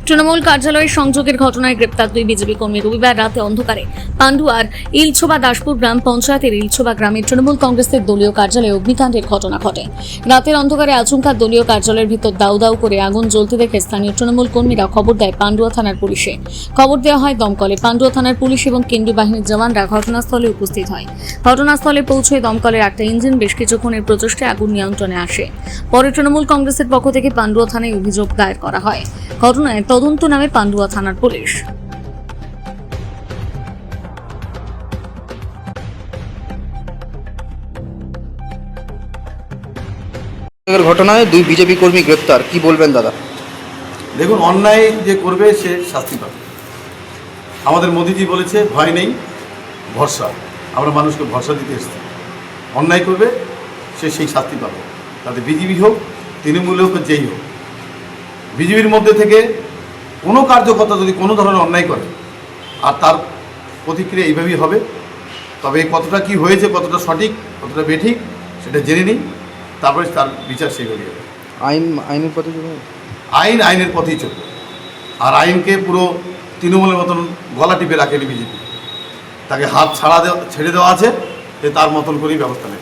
তৃণমূল কার্যালয়ের সংযোগের ঘটনায় গ্রেপ্তার দুই বিজেপি কর্মী। রবিবার রাতে অন্ধকারে পান্ডুয়ার ইলছোবা দাসপুর গ্রাম পঞ্চায়েতের ইলছোবা গ্রামের তৃণমূল কংগ্রেসের দলীয় কার্যালয়ে অগ্নিকাণ্ডের ঘটনা ঘটে। রাতের অন্ধকারে আচমকা দলীয় কার্যালয়ের ভিতর দাউ দাউ করে আগুন জ্বলতে দেখে স্থানীয় তৃণমূল কর্মীরা খবর দেয় পান্ডুয়া থানার পুলিশে। খবর দেওয়া হয় দমকলে। পান্ডুয়া থানার পুলিশ এবং কেন্দ্রীয় বাহিনীর জওয়ানরা ঘটনাস্থলে উপস্থিত হয়। ঘটনাস্থলে পৌঁছে দমকলের একটা ইঞ্জিন বেশ কিছুক্ষণের প্রচেষ্টায় আগুন নিয়ন্ত্রণে আসে। পরে তৃণমূল কংগ্রেসের পক্ষ থেকে পান্ডুয়া থানায় অভিযোগ দায়ের করা হয়। ঘটনায় তদন্ত নামে পান্ডুয়া থানার পুলিশ। ঘটনায় দুই বিজেপি কর্মী গ্রেপ্তার, কি বলবেন দাদা? দেখুন, অন্যায় যে করবে সে শাস্তি পাবে। আমাদের মোদিজি বলেছে ভয় নেই ভরসা। আমরা মানুষকে ভরসা দিতে এসেছি। অন্যায় করবে সে সেই শাস্তি পাবে, তাতে বিজেপি হোক তৃণমূল হোক যেই হোক। বিজেপির মধ্যে থেকে কোনো কার্যকর্তা যদি কোনো ধরনের অন্যায় করে আর তার প্রতিক্রিয়া এইভাবেই হবে। তবে কতটা কি হয়েছে, কতটা সঠিক কতটা বেঠিক সেটা জেনে নিই, তারপরে তার বিচার সেই হয়ে যাবে। আইনের পথে চলবে। আইনের পথেই চলবে। আর আইনকে পুরো তৃণমূলের মতন গলা টিপে রাখেনি বিজেপি। তাকে হাত ছেড়ে দেওয়া আছে, তার মতন করেই ব্যবস্থা নেবে।